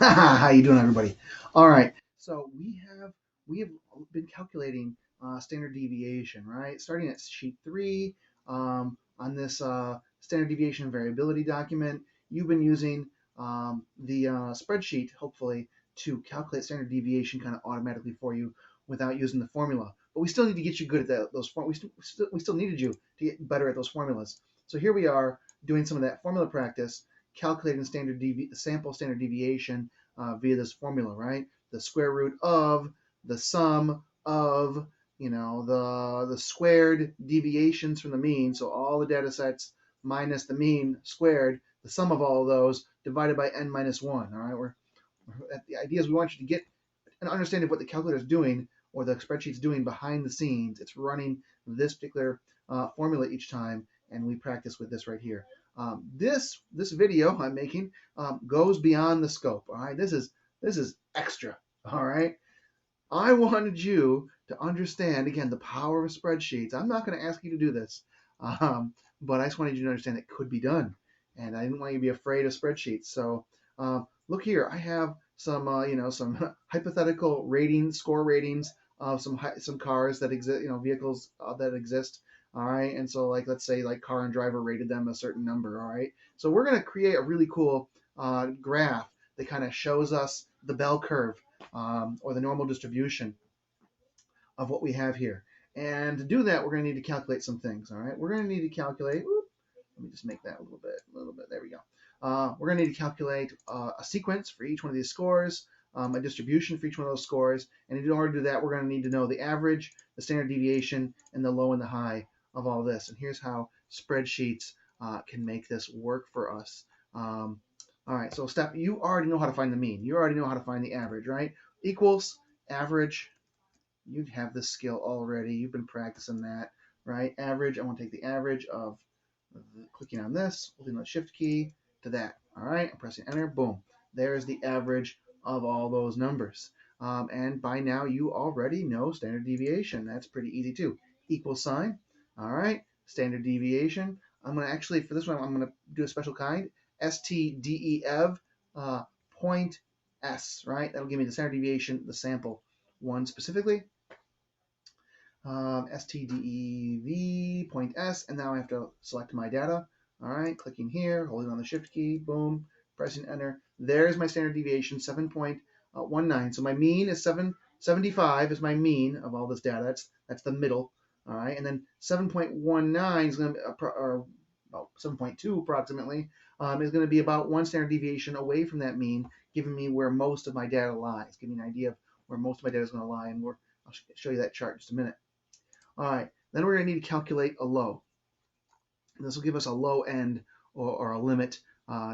How you doing, everybody? All right. So we have been calculating standard deviation, right? Starting at sheet 3 on this standard deviation variability document. You've been using the spreadsheet, hopefully, to calculate standard deviation kind of automatically for you without using the formula. But we still need to get you good at those form. We still needed you to get better at those formulas. So here we are doing some of that formula practice, calculating sample standard deviation via this formula, right? The square root of the sum of the squared deviations from the mean, so all the data sets minus the mean squared, the sum of all of those divided by n minus 1. All right, the idea is we want you to get an understanding of what the calculator is doing or the spreadsheet's doing behind the scenes. It's running this particular formula each time, and we practice with this right here. This video I'm making goes beyond the scope. All right, this is extra. All right, I wanted you to understand again the power of spreadsheets. I'm not going to ask you to do this, but I just wanted you to understand it could be done, and I didn't want you to be afraid of spreadsheets. So look here, I have some hypothetical score ratings of some cars that exist, vehicles that exist. All right, and so like let's say like Car and Driver rated them a certain number. All right, so we're going to create a really cool graph that kind of shows us the bell curve or the normal distribution of what we have here. And to do that, we're going to need to calculate some things. All right, we're going to need to calculate. Let me just make that a little bit. There we go. We're going to need to calculate a sequence for each one of these scores, a distribution for each one of those scores. And in order to do that, we're going to need to know the average, the standard deviation, and the low and the high of all this. And here's how spreadsheets can make this work for us. All right, so you already know how to find the mean. You already know how to find the average, right? Equals average. You have this skill already. You've been practicing that, right? Average. I want to take the average of clicking on this, holding the shift key to that. All right, I'm pressing enter. Boom. There's the average of all those numbers. And by now you already know standard deviation. That's pretty easy too. Equal sign. All right, standard deviation. I'm going to actually, for this one, I'm going to do a special kind. STDEV point S, right? That'll give me the standard deviation, the sample one specifically. STDEV point S, and now I have to select my data. All right, clicking here, holding on the shift key, boom, pressing enter. There's my standard deviation, 7.19. So my mean is 775 is my mean of all this data. That's the middle. All right, and then 7.19 is going to be about 7.2 approximately is going to be about one standard deviation away from that mean, giving me where most of my data lies, giving me an idea of where most of my data is going to lie, and I'll show you that chart in just a minute. All right, then we're going to need to calculate a low. And this will give us a low end or a limit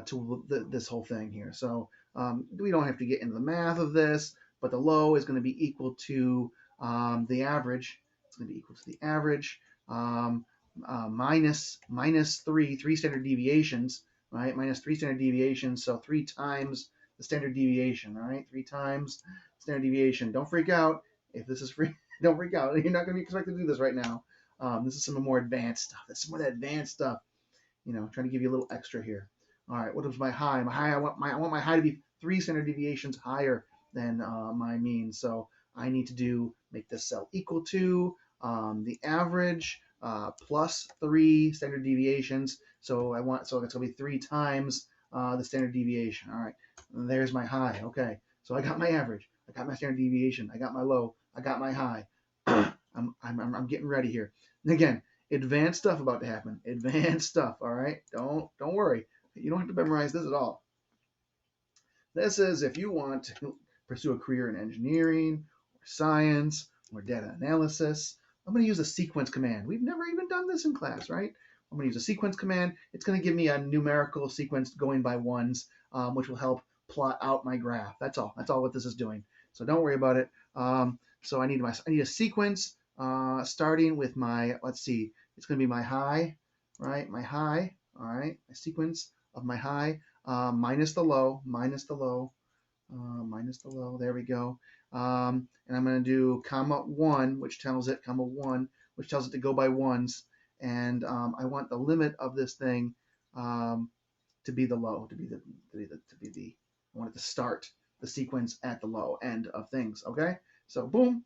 to this whole thing here. So we don't have to get into the math of this, but the low is going to be equal to the average. It's going to be equal to the average minus three standard deviations, right? Minus 3 standard deviations, so 3 times the standard deviation, right? 3 times standard deviation. Don't freak out if this is free. Don't freak out. You're not going to be expected to do this right now. This is some of the more advanced stuff. That's some of the advanced stuff. Trying to give you a little extra here. All right, what is my high? My high, I want my high to be 3 standard deviations higher than my mean. So I need to make this cell equal to the average plus 3 standard deviations. So it's going to be 3 times the standard deviation. All right, there's my high. Okay, so I got my average. I got my standard deviation. I got my low. I got my high. I'm getting ready here. And again, advanced stuff about to happen. Advanced stuff. All right. Don't worry. You don't have to memorize this at all. This is if you want to pursue a career in engineering or science or data analysis. I'm going to use a sequence command. We've never even done this in class, right? I'm going to use a sequence command. It's going to give me a numerical sequence going by ones, which will help plot out my graph. That's all. That's all what this is doing. So don't worry about it. So I need a sequence starting with let's see, it's going to be my high, right? My high, all right, my sequence of my high minus the low, minus the low. There we go. And I'm going to do comma 1, which tells it, comma 1, which tells it to go by ones. And I want the limit of this thing to be the low, to be the I want it to start the sequence at the low end of things. Okay, so boom,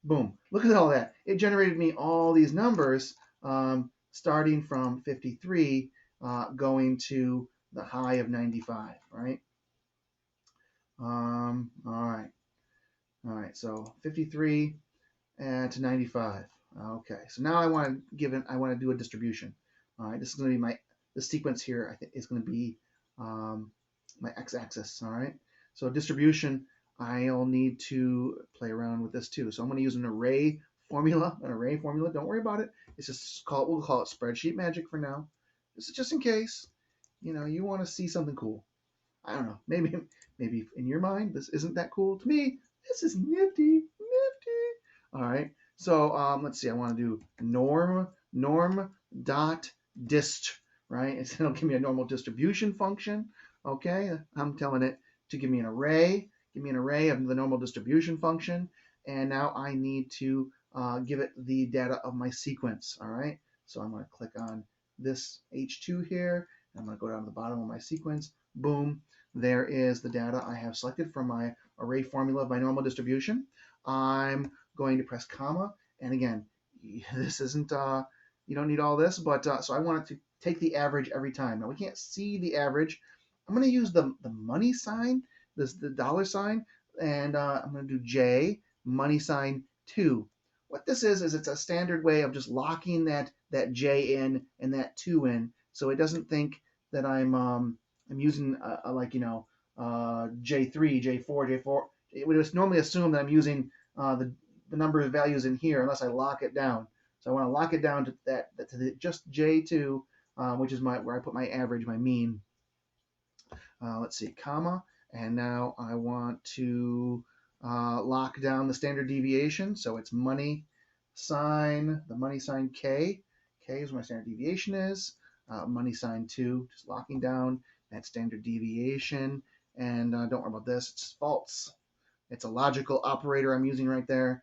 boom. Look at all that. It generated me all these numbers, starting from 53, going to the high of 95. Right. All right. So 53 and to 95. Okay, so now I want to do a distribution. All right, this is going to be the sequence here. I think is going to be my x-axis. All right, so distribution, I'll need to play around with this too. So I'm going to use an array formula. Don't worry about it. It's just we'll call it spreadsheet magic for now. This is just in case you want to see something cool. I don't know. Maybe in your mind this isn't that cool. To me, this is nifty. All right. So let's see. I want to do norm dot dist, right? It'll give me a normal distribution function. Okay. I'm telling it to give me an array. Give me an array of the normal distribution function. And now I need to give it the data of my sequence. All right. So I'm going to click on this H2 here. I'm going to go down to the bottom of my sequence. Boom. There is the data I have selected from my array formula of my normal distribution. I'm going to press comma, and again, this isn't you don't need all this, but so I want it to take the average every time. Now we can't see the average. I'm going to use the money sign, the dollar sign, and I'm going to do J money sign 2. What this is it's a standard way of just locking that J in and that 2 in, so it doesn't think that I'm using J3, J4, J4. It would just normally assume that I'm using the number of values in here unless I lock it down. So I want to lock it down to just J2, which is where I put my average, my mean. Let's see, comma, and now I want to lock down the standard deviation. So it's money sign, the money sign K. K is where my standard deviation is. Money sign 2, just locking down that standard deviation. And don't worry about this, it's false. It's a logical operator I'm using right there.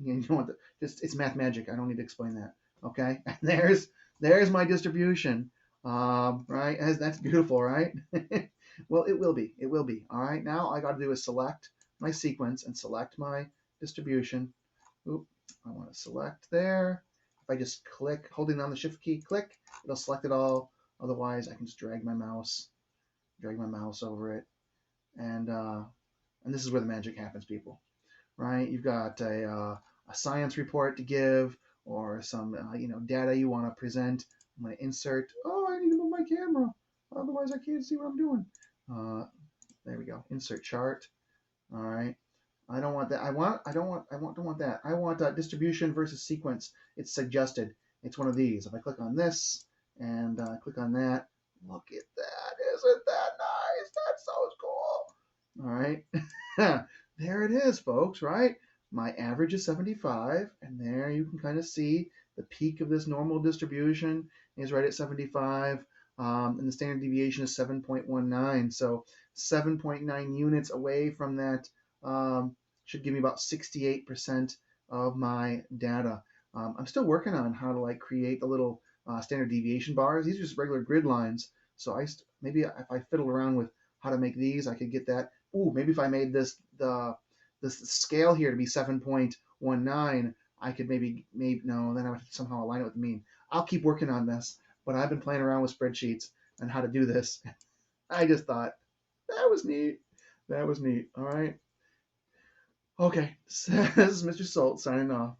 You know what? It's math magic. I don't need to explain that. Okay, and there's my distribution. Right, that's beautiful, right? Well, it will be. It will be. All right. Now all I got to do is select my sequence and select my distribution. Oop, I want to select there. If I just click, holding down the Shift key, click, it'll select it all. Otherwise, I can just drag my mouse over it, and this is where the magic happens, people. Right? You've got a science report to give, or some data you want to present. I'm going to insert. Oh, I need to move my camera, otherwise I can't see what I'm doing. There we go. Insert chart. All right. I don't want that. I don't want that. I want distribution versus sequence. It's suggested. It's one of these. If I click on this and click on that, look at that. Isn't that nice? That's so cool. All right. There it is, folks, right? My average is 75, and there you can kind of see the peak of this normal distribution is right at 75, and the standard deviation is 7.19. So 7.9 units away from that should give me about 68% of my data. I'm still working on how to create the little standard deviation bars. These are just regular grid lines. So maybe if I fiddle around with how to make these, I could get that. Ooh, maybe if I made this scale here to be 7.19, I could maybe no, then I would somehow align it with the mean. I'll keep working on this, but I've been playing around with spreadsheets and how to do this. I just thought that was neat. That was neat. All right. Okay, this is Mr. Salt signing off.